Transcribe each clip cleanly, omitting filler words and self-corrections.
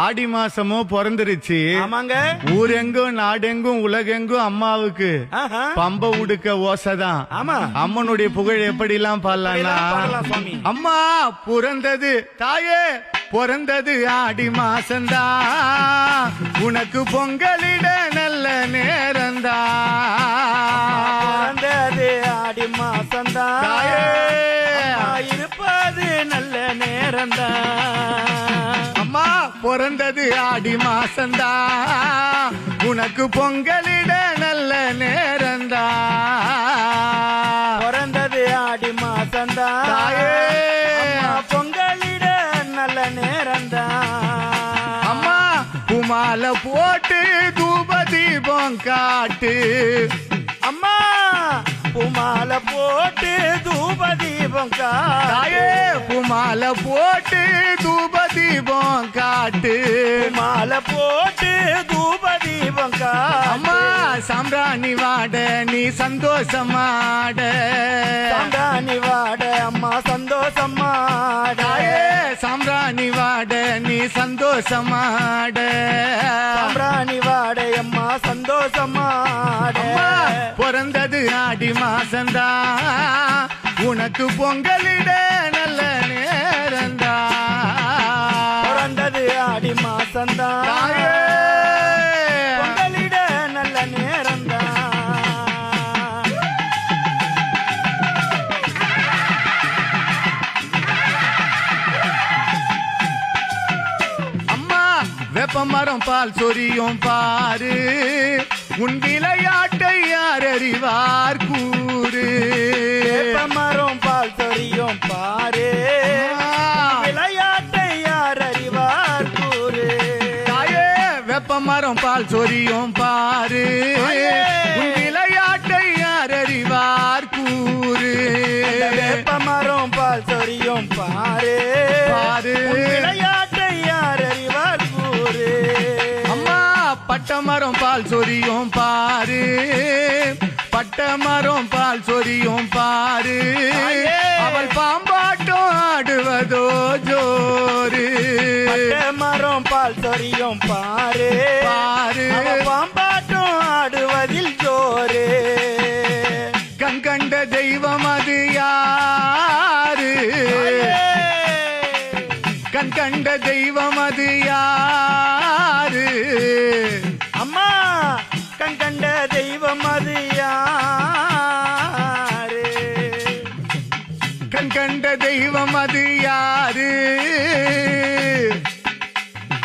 ஆடி மாசமும் பிறந்துருச்சு. ஆமாங்க. ஊரெங்கும் நாடெங்கும் உலகெங்கும் அம்மாவுக்கு ஆஹா. பம்ப உடுக்க ஓசைதான். ஆமா. அம்மனுடைய புகழ் எப்படி எல்லாம் பாடலாம்னா, பாடலாம் சுவாமி. அம்மா பிறந்தது தாயே பிறந்தது ஆடி மாசந்தா, உனக்கு பொங்கலிட நல்ல நேரந்தா. பிறந்தது ஆடி மாசந்தா, தாயே இருப்பது நல்ல நேரந்தா. அம்மா பிறந்தது ஆடி மாசந்தா, உனக்கு பொங்கலிட நல்ல நேரந்தா. பிறந்தது ஆடி மாசந்தா, பொங்கலிட நல்ல நேரந்தா. அம்மா குமால போட்டு தூப தீபம் காட்டு. அம்மா பூமால போட்டு தூப தீபம் தாயே குமால போட்டு தூப தீபம் காட்டு. மாலை போட்டு தூப தீபம் அம்மா சாம்பிராணி வாட நீ சந்தோஷமாட. சாம்பிராணி வாட அம்மா சந்தோஷமாட. சாம்பிராணி வாட நீ சந்தோஷமாட. சாம்பிராணி வாட அம்மா சந்தோஷமாட. பிறந்தது ஆடி மாசந்தா, உனக்கு பொங்கலிட நல்ல நேரந்தா. பிறந்தது ஆடி மாசந்தா, பொங்கலிட நல்ல நேரந்தா. அம்மா வேப்ப மரம் பால் சொரியும் பாரு, உன் விளையாட்டை யார் அறிவார் கூறு. வேப்ப மரம் பால் சொரியும் பாரு, விளையாட்டை யார் அறிவார் கூறு. தாயே வேப்ப மரம் பால் சொரியும் பாரு, உன் விளையாட்டை யார் அறிவார் கூறு. வேப்ப மரம் பால் சொரியும் பாரு, விளையாட்டை யார் அறிவார் கூறு. அம்மா பட்ட மரம் பால் சொரியும் பாரு, பட்ட மரம் பால் சொரியும் பாரு, அவள் பாம்பாட்டம் ஆடுவதோ ஜோரு. பட்ட மரம் பால் சொரியும் பாரு, பாம்பாட்டம் ஆடுவதில் ஜோரு. கண் கண்ட தெய்வம் அது யாரு, கண் கண்ட தெய்வம் அது யாரு. அம்மா கண் கண்ட தெய்வம் அது யாரு. கண் கண்ட தெய்வம் அது யாரு.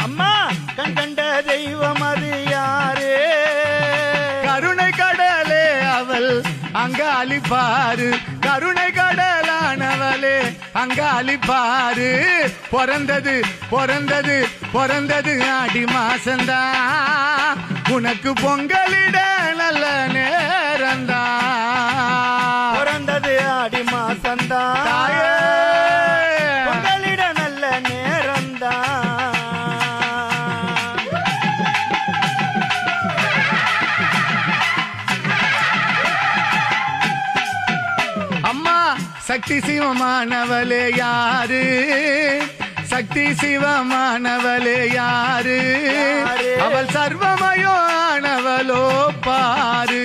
அம்மா கண் கண்ட தெய்வம் அது யாரு. கருணை கடலே அவள் அங்காளி பாரு, கருணை கடலானவளே அங்காளி பாரு. பிறந்தது பிறந்தது பிறந்தது ஆடி மாசந்தா, உனக்கு பொங்கலிட நல்ல நேரந்தா. பிறந்தது ஆடி மாசந்தா, பொங்கலிட நல்ல நேரந்தா. அம்மா சக்தி சிவமானவளே யாரு, சக்தி சிவமானவளே யாரு. அவள் சர்வமயானவளோ பாரு.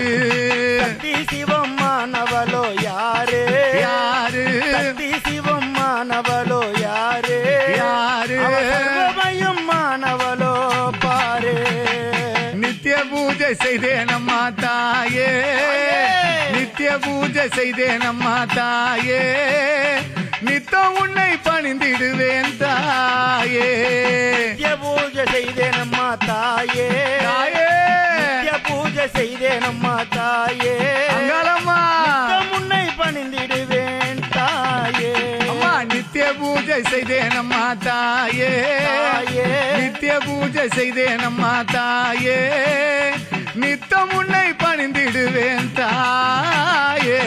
சக்தி சிவமானவளோ யாரு, யாரு. சக்தி சிவமானவளோ யாரு, யாரு. சர்வமயமானவளோ பாரு. நித்திய பூஜை செய்தேன் அம்மா தாயே, நித்திய பூஜை செய்தேன் அம்மா தாயே, நித்தம் உன்னை பணிந்திடுவேன் தாயே. நித்திய பூஜை செய்தேன் அம்மா தாயே, நித்திய பூஜை செய்தேன் அம்மா தாயே. அங்காளம்மா முன்னை பணிந்திடுவேன் தாயே. அம்மா நித்திய பூஜை செய்தேன் அம்மா தாயே, நித்திய பூஜை செய்தேன் அம்மா தாயே, நித்தம் உன்னை பணிந்திடுவேன் தாயே.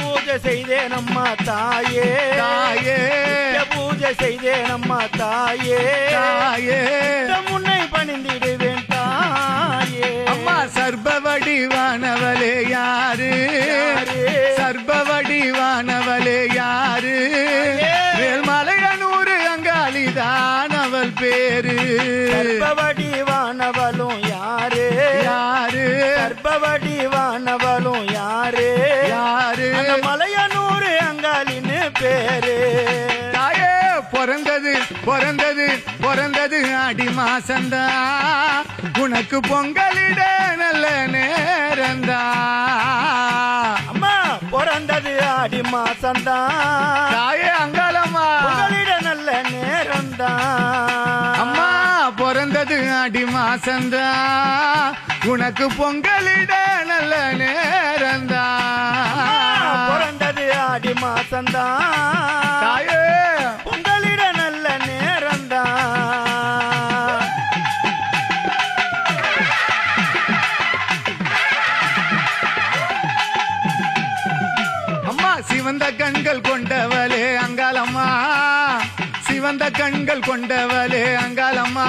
பூஜை செய்தேன் அம்மா தாயே, பூஜை செய்தேன் அம்மா தாயே, முன்னை பணிந்திடுவேன் தாயே. அம்மா சர்ப வடிவானவளே யாரு, சர்ப வடிவானவளே யாரு. வேல்மலையனூர் அங்காளிதான் அவள் பேரு. பேரு சர்பவடிவானவளும் யாரு யாரு சர்பவடிவானவளும் யாரு யாரு அந்த மலையனூர் அங்காளின்னு பேரு தாயே பிறந்தது பிறந்தது பிறந்தது ஆடி மாசந்தா உனக்கு பொங்கலிட நல்ல நேரந்தா அம்மா பிறந்தது ஆடி மாசம்தான் தாயே அங்காளம்மா பொங்கலிட நல்ல நேரம்தான் அம்மா பிறந்தது ஆடி மாசந்தா உனக்கு பொங்கலிட நல்ல நேரந்தா பிறந்தது ஆடி மாசம்தான் தாயே பொங்கலிட நல்ல நேரம்தான் அம்மா சிவந்த கண்கள் கொண்டவளே அங்காளம்மா சிவந்த கண்கள் கொண்டவளே அங்காளம்மா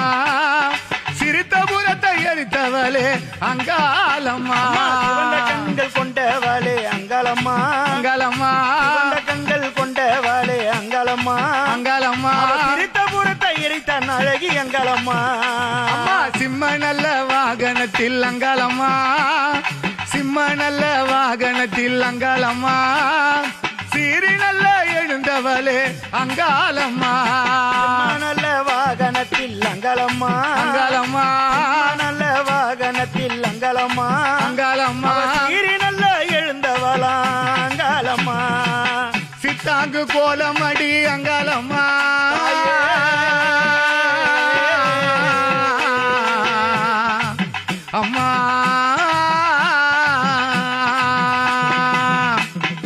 சிரித்த புறத்தை எரித்தவளே அங்காளம்மா சிவந்த கண்கள் கொண்டவளே அங்காளம்மா அங்காளம்மா சிவந்த கண்கள் கொண்டவளே அங்காளம்மா அங்காளம்மா சிரித்தபுரத்தை எரித்த அழகி அங்காளம்மா அம்மா சிம்ம நல்ல வாகனத்தில் அங்காளம்மா சிம்ம நல்ல வாகனத்தில் அங்காளம்மா சீரி நல்ல எழுந்தவளே அங்காளம்மா நல்ல வாகனத்தில் அங்காளம்மா அங்காளம்மா நல்ல வாகனத்தில் அங்காளம்மா அங்காளம்மா சீரி நல்ல எழுந்தவளா அங்காளம்மா சித்தாங்கு கோலமடி அங்காளம்மா அம்மா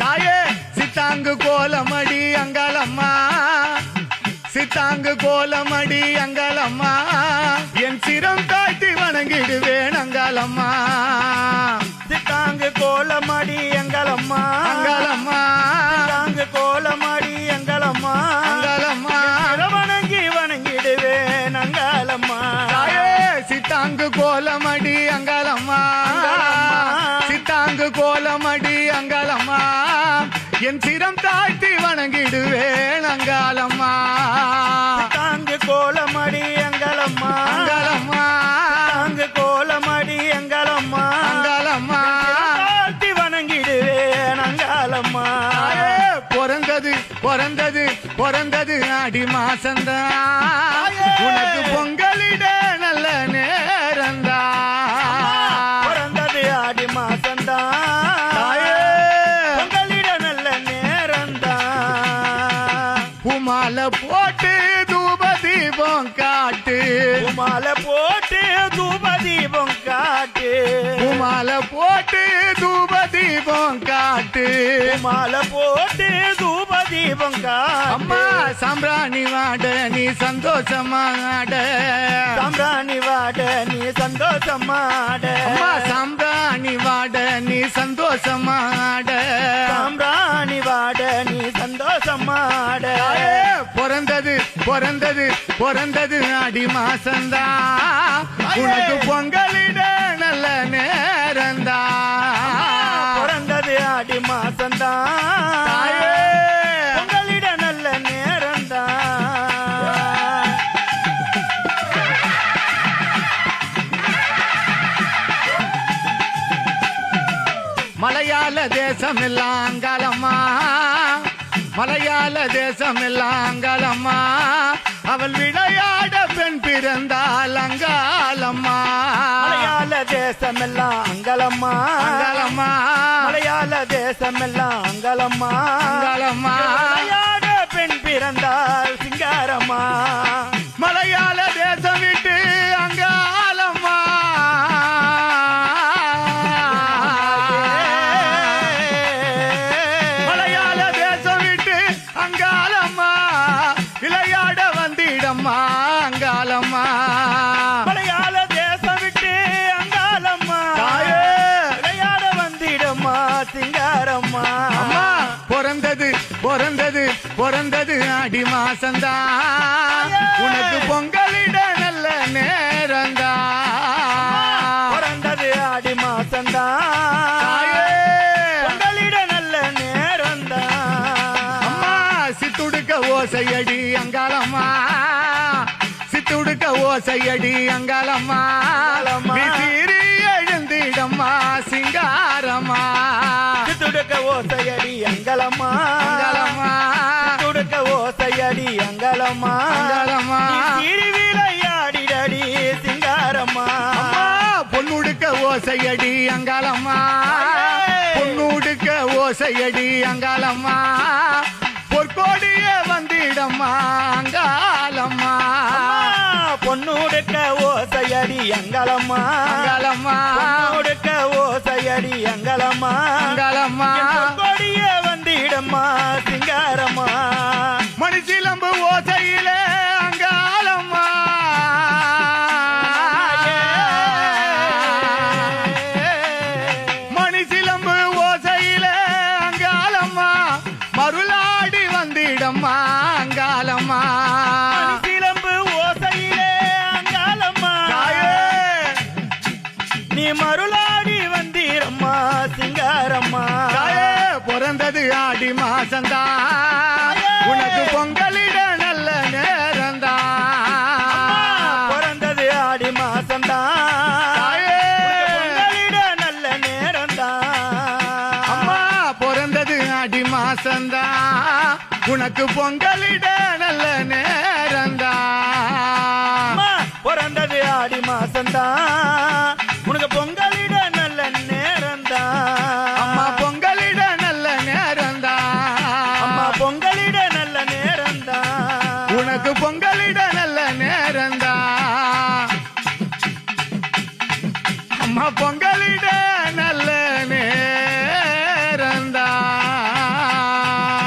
தாயே சித்தாங்கு கோலமடி அங்காளம்மா சித்தாங்கு கோலமடி அங்காளம்மா என் சிரம் தாழ்த்தி வணங்கிடுவேன் அங்காளம்மா சித்தாங்கு கோலமடி அங்காளம்மா அங்காளம்மா சித்தாங்கு கோலமடி அங்காளம்மா அங்காளம்மா வணங்கி வணங்கிடுவேன் அங்காளம்மா தாயே சித்தாங்கு கோலமடி அங்காளம்மா சித்தாங்கு கோலமடி அங்காளம்மா என் சிரம் தாழ்த்தி வணங்கிடுவேன் அங்காளம்மா தாங்கு கோலமடி அங்காளம்மா அங்காளம்மா தாங்கு கோலமடி அங்காளம்மா அங்காளம்மா தாழ்த்தி வணங்கிடுவேன் அங்காளம்மா தாயே பிறந்தது பிறந்தது பிறந்தது ஆடி மாசந்தா உனக்கு பொங்கலிட நல்ல நேரந்தா பிறந்தது ஆடி மாசம்தான் தாயே பொங்கலிட நல்ல நேரம்தான் பூமாலை போட்டு தூப தீபம் காட்டு மாலை போட்டு தூப தீபம் காட்டு பூமாலை போட்டு தூப தீபம் காட்டு மாலை போட்டு தூப தீபம் காட்டு அம்மா சாம்பிராணி வாட நீ சந்தோஷமா ஆட சாம்பிராணி வாட நீ சந்தோஷமாட அம்மா சாம்பிராணி வாட நீ சந்தோஷமா ஆட சாம்பிராணி வாட நீ சந்தோஷமாட தாயே, பிறந்தது பிறந்தது பிறந்தது ஆடி மாசந்தா உனக்கு பொங்கலிட நல்ல நேரந்தா பிறந்தது ஆடி மாசம்தான் தாயே, பொங்கலிட நல்ல நேரம்தான் மலையாள தேசம் எல்லாம் அங்காளம்மா மலையாள தேசம் எல்லாம் அங்காளம்மா அவள் விளையாட பெண் பிறந்தாள் அங்காளம்மா மலையாள தேசமெல்லாம் அங்கலம்மா அங்காளம்மா மலையாள தேசமெல்லாம் அங்கலம்மா அங்காளம்மா விளையாட பெண் பிறந்தாள் சிங்காரம்மா மலையாள தேசம் விட்டு அங்காளம்மா மலையாள தேசம் விட்டு அங்காளம்மா விளையாட வந்திடம்மா அங்காளம்மா மலையாள தேசம் விட்டு அங்காளம்மா தாயே, விளையாட வந்திடம்மா சிங்காரம்மா அம்மா பிறந்தது பிறந்தது பிறந்தது ஆடி மாசந்தா உனக்கு பொங்கலிட நல்ல நேரந்தா பிறந்தது ஆடி மாசம்தான் தாயே, பொங்கலிட நல்ல நேரம்தான் அம்மா சித்துடுக்க ஓசையடி அங்காளம்மா சித்துடுக்க ஓசையடி அங்காளம்மா அங்காளம்மா. நீ சீறி எழுந்திடம்மா சிங்காரம்மா துடுக்க ஓசையடி அங்கலம்மா அங்காளம்மா துடுக்க ஓசையடி அங்கலம்மா அங்காளம்மா விளையாடிடடி சிங்காரம்மா அம்மா பொண்ணுடுக்க ஓசையடி அங்காளம்மா பொண்ணுடுக்க ஓசையடி அங்காளம்மா பொற்கோடிய வந்திடம்மா அங்காளம்மா பொண்ணுடுக்க ஓசையடி அங்கலம்மா அங்காளம்மா பொண்ணுடுக்க ஓசையடி அங்கலம்மா அங்காளம்மா கொடிய வந்திடம்மா சிங்காரம்மா மணிசிலம்பு ஓசையில அங்காளம்மா மணிசிலம்பு ஓசையில அங்காளம்மா மருளாடி வந்திடம்மா அங்காளம்மா சிலம்பு ஓசையிலே அங்காளம்மா தாயே, நீ மருளாடி வந்தீரம்மா சிங்காரம்மா தாயே, பிறந்தது ஆடி மாசந்தா உனக்கு பொங்கலிட நல்ல நேரம்தான் பிறந்தது ஆடி மாசம்தான் தாயே, பொங்கலிட நல்ல நேரம்தான் அம்மா பிறந்தது ஆடி மாசந்தா உனக்கு பொங்கலிட நல்ல நேரம்தான் அம்மா, பிறந்தது ஆடி மாசம்தான் உனக்கு பொங்கலிட நல்ல நேரம்தான் அம்மா பொங்கலிட நல்ல நேரம்தான் அம்மா பொங்கலிட நல்ல நேரம்தான் உனக்கு பொங்கலிட நல்ல நேரம்தான் அம்மா பொங்கலிட நல்ல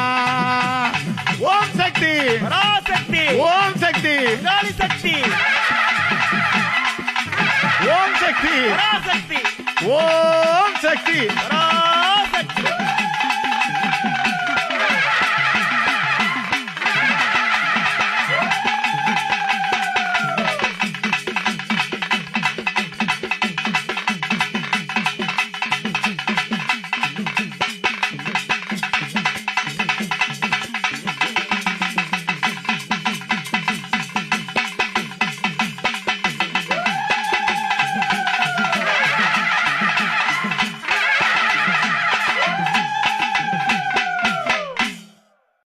நேரம்தான் ஓம் சக்தி பராசக்தி ஓம் சக்தி காளி சக்தி ஓம் சக்தி பராசக்தி ஓம் சக்தி பரா